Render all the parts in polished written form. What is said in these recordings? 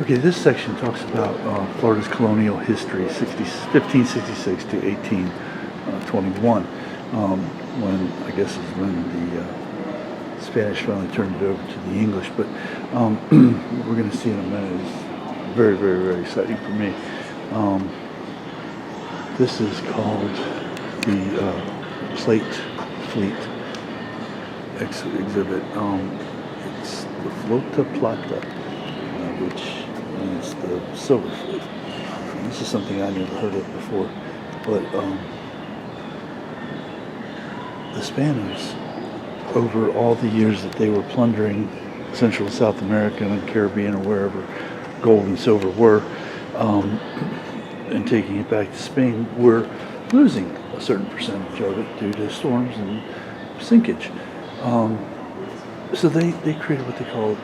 Okay, this section talks about Florida's colonial history, 1566 to 1821, when I guess is when the Spanish finally turned it over to the English. But what we're going to see in a minute is very, very, very exciting for me. This is called the Plate Fleet exhibit. It's the Flota Plata, which means the Silver Fleet. And this is something I never heard of before, but the Spaniards, over all the years that they were plundering Central and South America and the Caribbean or wherever gold and silver were, and taking it back to Spain, were losing a certain percentage of it due to storms and sinkage. So they created what they call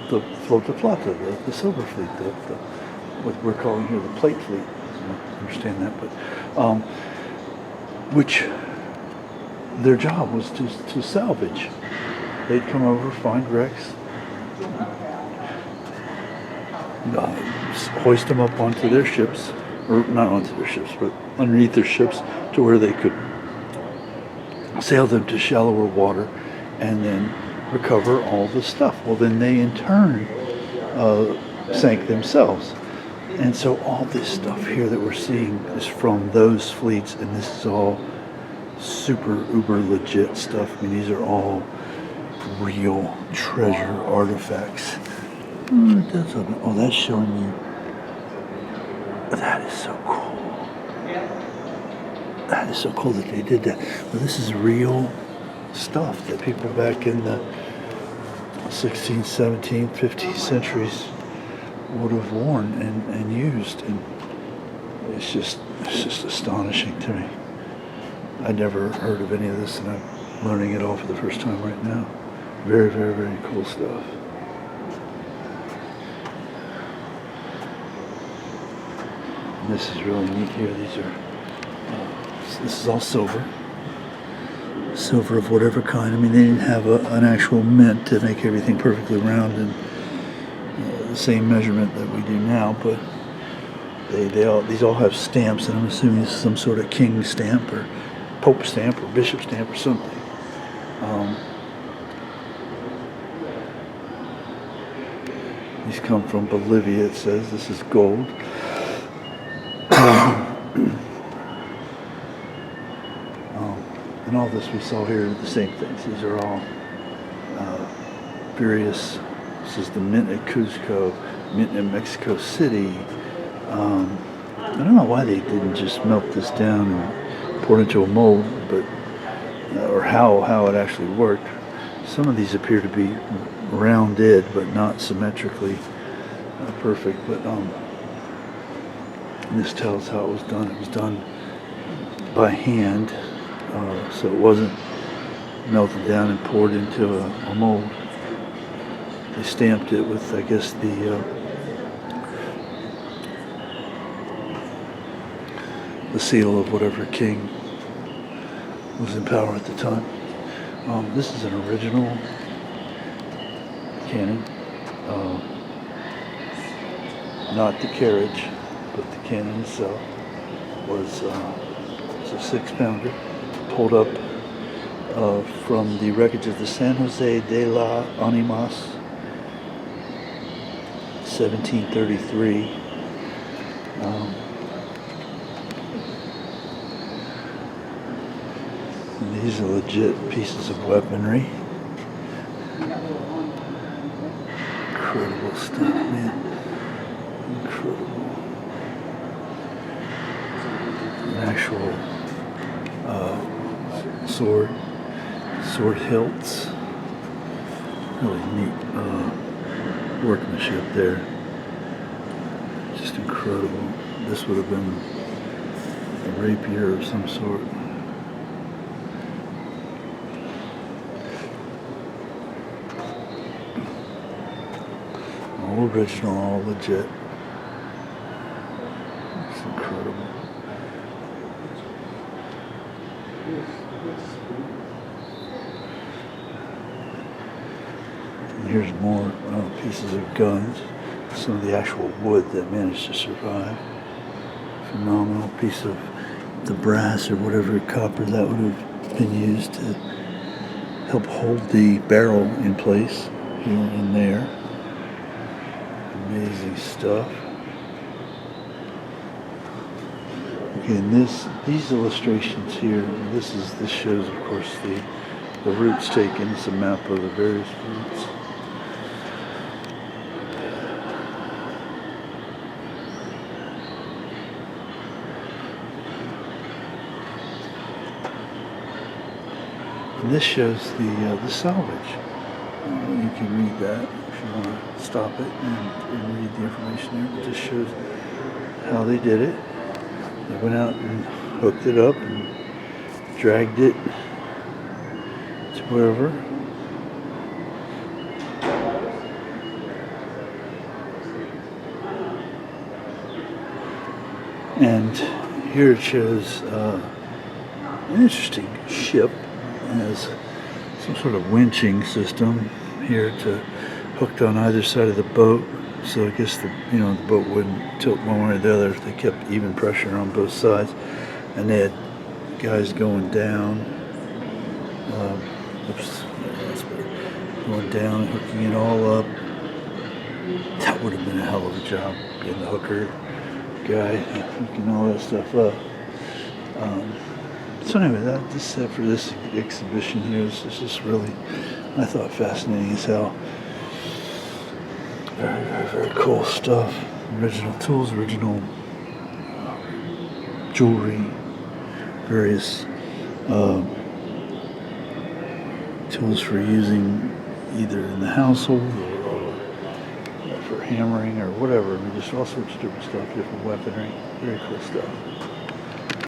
the Flota Plata, the Silver Fleet, what we're calling here the Plate Fleet. I don't understand that, but which their job was to salvage. They'd come over, find wrecks, hoist them up onto their ships, or not onto their ships, but underneath their ships to where they could sail them to shallower water and then recover all the stuff. Well, then they in turn sank themselves. And so all this stuff here that we're seeing is from those fleets, and this is all super uber legit stuff. I mean, these are all real treasure artifacts. Oh, that's showing you. That is so cool. That is so cool that they did that. Well, this is real stuff that people back in the 16th, 17th, 15th centuries would have worn and used. And it's just astonishing to me. I never heard of any of this, and I'm learning it all for the first time right now. Very, very, very cool stuff. And this is really neat here. These are, this is all silver. Silver of whatever kind. I mean, they didn't have an actual mint to make everything perfectly round and the same measurement that we do now, but these all have stamps, and I'm assuming it's some sort of king stamp or pope stamp or bishop stamp or something. These come from Bolivia, it says. This is gold. And all this we saw here are the same things. These are all various. This is the mint at Cuzco, mint in Mexico City. I don't know why they didn't just melt this down and pour it into a mold, but or how it actually worked. Some of these appear to be rounded, but not symmetrically perfect. But this tells how it was done. It was done by hand. So it wasn't melted down and poured into a mold. They stamped it with, I guess, the seal of whatever king was in power at the time. This is an original cannon. Not the carriage, but the cannon itself was it's a 6-pounder. Pulled up from the wreckage of the San Jose de la Animas, 1733. And these are legit pieces of weaponry. Incredible stuff, man. Incredible. An actual sword hilts. Really neat workmanship there. Just incredible. This would have been a rapier of some sort. All original, all legit. It's incredible. And here's more pieces of guns. some of the actual wood that managed to survive. Phenomenal piece of the brass or whatever copper that would have been used to help hold the barrel in place here and there. Amazing stuff. Again, these illustrations here, this shows, of course, the routes taken. It's a map of the various routes. And this shows the salvage. You can read that if you want to stop it and read the information there. It just shows how they did it. They went out and hooked it up and dragged it to wherever. And here it shows an interesting ship. It has some sort of winching system here to hooked on either side of the boat. So I guess the boat wouldn't tilt one way or the other if they kept even pressure on both sides. And they had guys going down. Going down and hooking it all up. That would have been a hell of a job, being the hooker guy, hooking all that stuff up. So anyway, this for this exhibition here is just really, I thought, fascinating as hell. Very, very, very cool stuff. Original tools, original jewelry, various tools for using either in the household or for hammering or whatever. I mean, just all sorts of different stuff, different weaponry. Very cool stuff.